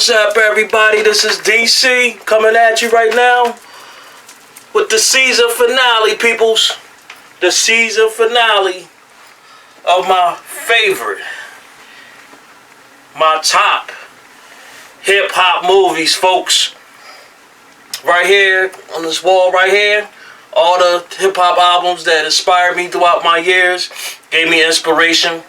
What's up, everybody? This is DC coming at you right now with the season finale, peoples. The season finale of my favorite, my top hip-hop movies, folks. Right here on this wall right here, all the hip-hop albums that inspired me throughout my years, gave me inspiration,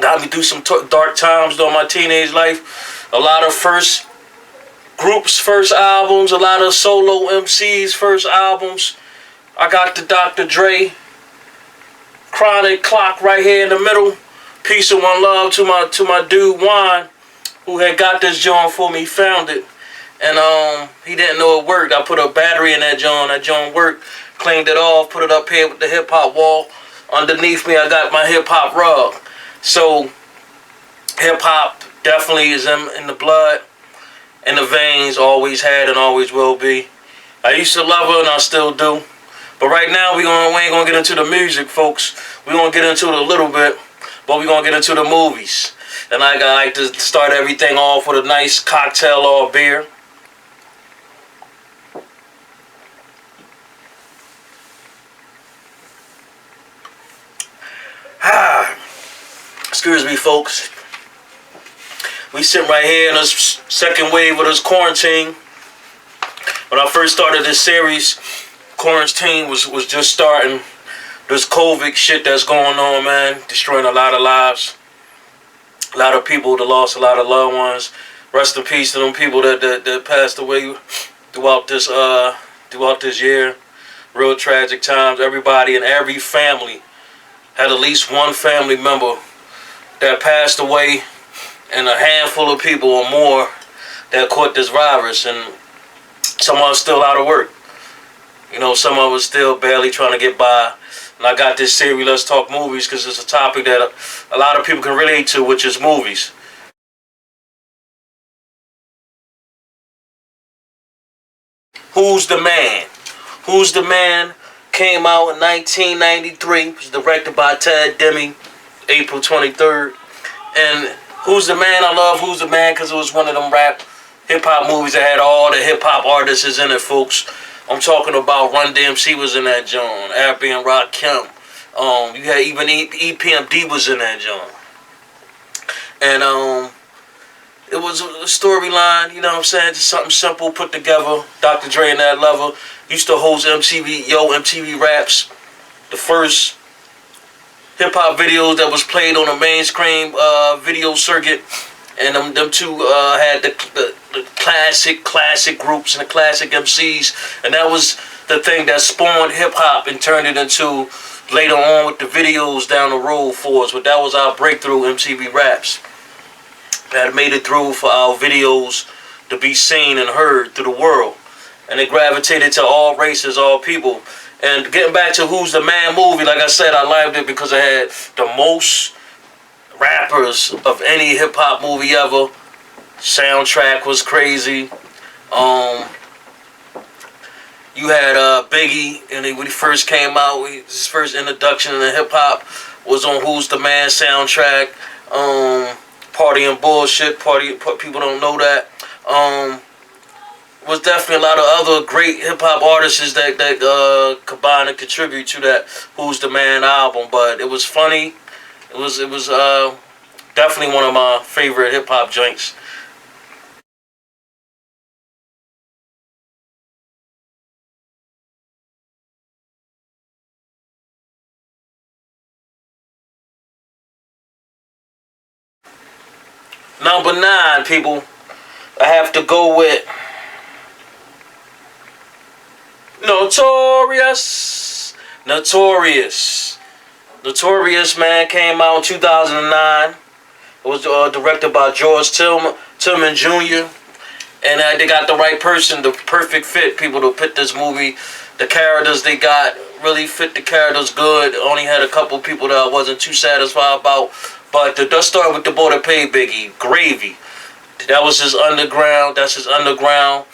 got me through some dark times during my teenage life. A lot of first groups, first albums, a lot of solo MCs, first albums. I got the Dr. Dre Chronic clock right here in the middle. Peace and one love to my dude Juan, who had got this joint for me, found it. And he didn't know it worked. I put a battery in that joint. That joint worked. Cleaned it off. Put it up here with the hip hop wall. Underneath me, I got my hip hop rug. So hip hop definitely is in the blood, in the veins. Always had and always will be. I used to love her and I still do. But right now we ain't gonna get into the music, folks. We gonna get into it a little bit, but we gonna get into the movies. And I like to start everything off with a nice cocktail or beer. Excuse me, folks. We sitting right here in this second wave of this quarantine. When I first started this series, quarantine was just starting. This COVID shit that's going on, man, destroying a lot of lives. A lot of people that lost a lot of loved ones. Rest in peace to them people that passed away throughout this year. Real tragic times. Everybody in every family had at least one family member that passed away, and a handful of people or more that caught this virus, and some of us still out of work. You know, some of us still barely trying to get by. And I got this series, Let's Talk Movies, because it's a topic that a lot of people can relate to, which is movies. Who's the Man? Who's the Man came out in 1993. It was directed by Ted Demme, April 23rd. And Who's the Man? I love Who's the Man because it was one of them rap hip-hop movies that had all the hip-hop artists in it, folks. I'm talking about Run DMC was in that joint, Abby and Rakim. You had even EPMD was in that joint. And it was a storyline, you know what I'm saying? Just something simple put together. Dr. Dre and that level used to host MTV Raps, the first hip-hop videos that was played on a mainstream video circuit. And them two had the classic groups and the classic MCs. And that was the thing that spawned hip-hop and turned it into, later on with the videos down the road for us. But that was our breakthrough, MTV Raps. That made it through for our videos to be seen and heard through the world. And it gravitated to all races, all people. And getting back to Who's the Man movie, like I said, I liked it because it had the most rappers of any hip-hop movie ever. Soundtrack was crazy. You had Biggie, and when he first came out, his first introduction in hip-hop was on Who's the Man soundtrack. Party and Bullshit, people don't know that. Was definitely a lot of other great hip-hop artists that combine and contribute to that Who's the Man album. But it was funny. It was definitely one of my favorite hip-hop joints. Number 9, people, I have to go with Notorious. Notorious, man, came out in 2009. It was directed by George Tillman Jr. And they got the right person, the perfect fit people to put this movie. The characters they got really fit the characters good. Only had a couple people that I wasn't too satisfied about. But let's start with the boy that paid Biggie, Gravy. That was his underground. That's his underground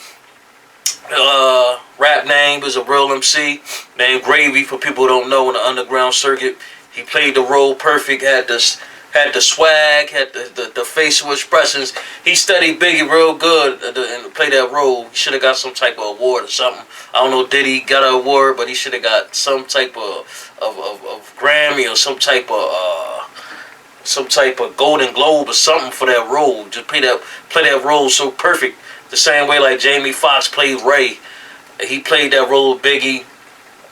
rap name. Is a real MC named Gravy. For people who don't know, in the underground circuit, he played the role perfect. Had had the swag, had the facial expressions. He studied Biggie real good and played that role. He should have got some type of award or something. I don't know, did he got an award, but he should have got some type of Grammy or some type of Golden Globe or something for that role. Just play that role so perfect. The same way like Jamie Foxx played Ray. He played that role with Biggie.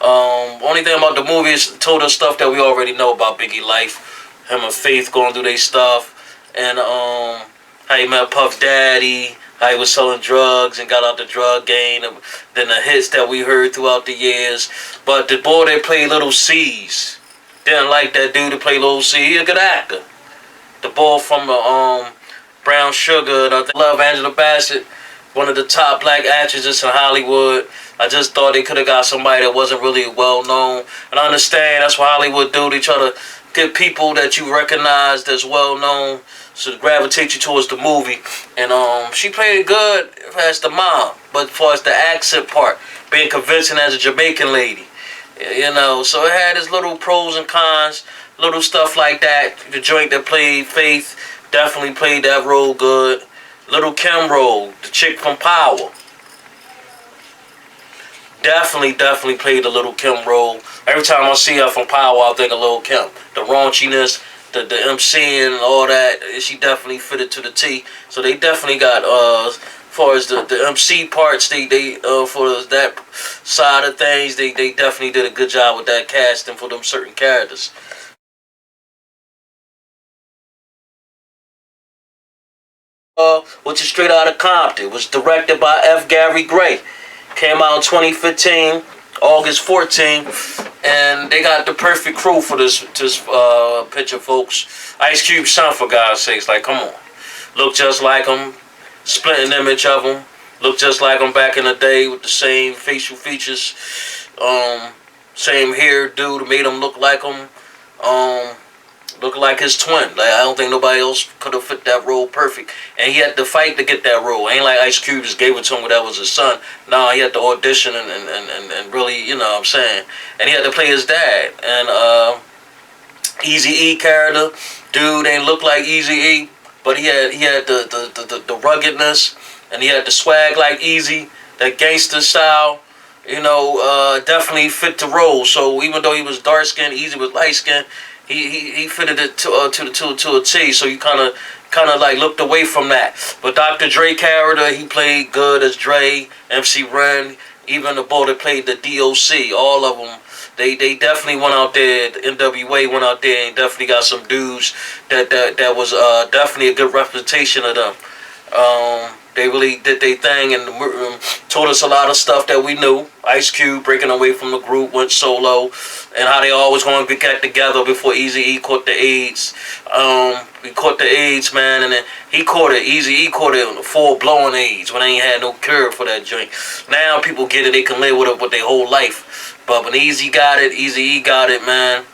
Only thing about the movie is told us stuff that we already know about Biggie life. Him and Faith going through their stuff. And how he met Puff Daddy. How he was selling drugs and got out the drug game. And then the hits that we heard throughout the years. But the boy that played Little C's. Didn't like that dude to play Little C. He a good actor. The boy from Brown Sugar. And I love Angela Bassett. One of the top black actresses in Hollywood. I just thought they could have got somebody that wasn't really well known. And I understand that's what Hollywood do. They try to get people that you recognize that's well known to gravitate you towards the movie. And she played good as the mom. But as far as the accent part, being convincing as a Jamaican lady. You know, so it had its little pros and cons, little stuff like that. The joint that played Faith definitely played that role good. Little Kim role, the chick from Power. Definitely played the Little Kim role. Every time I see her from Power, I think of Little Kim. The raunchiness, the MCing and all that, she definitely fitted to the T. So they definitely got, as far as the MC parts, they for that side of things, they definitely did a good job with that casting for them certain characters. Which is straight out of Compton. It was directed by F. Gary Gray. Came out in 2015, August 14th, and they got the perfect crew for this picture, folks. Ice Cube's son, for God's sakes, like, come on. Look just like him, split an image of him. Look just like him back in the day with the same facial features, same hairdo that made him look like him. Look like his twin. Like, I don't think nobody else could have fit that role perfect. And he had to fight to get that role. Ain't like Ice Cube just gave it to him when that was his son. No, he had to audition and really, you know what I'm saying. And he had to play his dad. And Eazy-E character, dude ain't look like Eazy-E, but he had the ruggedness, and he had the swag like Easy, that gangster style. You know, definitely fit the role. So even though he was dark skinned, Easy was light skinned. He fitted it to a T, so you kind of like looked away from that. But Dr. Dre character, he played good as Dre, MC Ren, even the boy that played the DOC, all of them. They definitely went out there. The NWA went out there and definitely got some dudes that was definitely a good representation of them. They really did their thing and told us a lot of stuff that we knew. Ice Cube breaking away from the group, went solo, and how they always want to get together before Eazy-E caught the AIDS. He caught the AIDS, man, and then he caught it. Eazy-E caught it full-blown AIDS when they ain't had no cure for that joint. Now people get it, they can live with it with their whole life. But when Eazy got it, Eazy-E got it, man,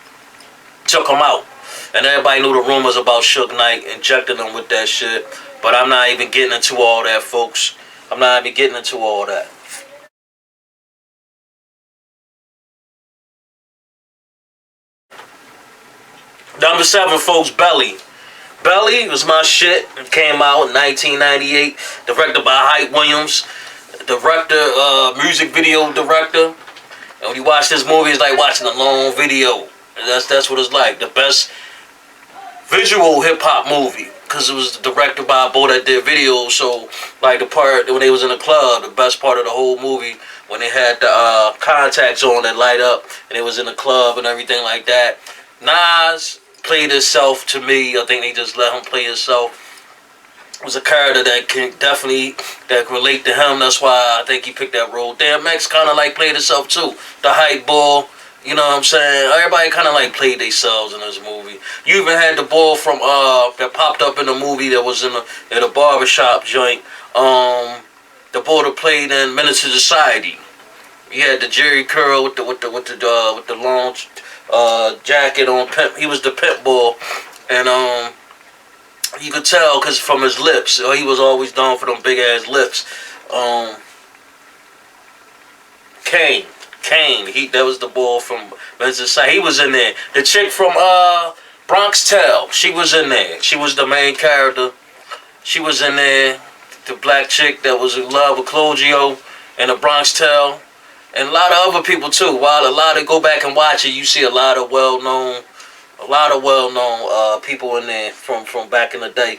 took him out. And everybody knew the rumors about Suge Knight injecting them with that shit. But I'm not even getting into all that, folks. I'm not even getting into all that. Number 7, folks, Belly. Belly was my shit. It came out in 1998. Directed by Hype Williams. Director, music video director. And when you watch this movie, it's like watching a long video. And that's what it's like. The best visual hip-hop movie. Because it was directed by a boy that did videos, so like the part when they was in the club, the best part of the whole movie, when they had the contacts on that light up, and it was in the club and everything like that. Nas played himself to me. I think they just let him play himself. It was a character that can definitely relate to him. That's why I think he picked that role. DMX kind of like played himself too. The hype ball. You know what I'm saying? Everybody kind of like played themselves in this movie. You even had the boy from that popped up in the movie that was in a barbershop joint. The boy that played in Menace to Society. He had the Jerry curl with the long jacket on. Pimp. He was the pimp boy, and you could tell because from his lips, he was always known for them big ass lips. Kane, that was the boy from Menace to Society. He was in there. The chick from Bronx Tale, she was in there. She was the main character. She was in there, the black chick that was in love with Claudio and the Bronx Tale. And a lot of other people too. While a lot of go back and watch it, you see a lot of well-known people in there from back in the day.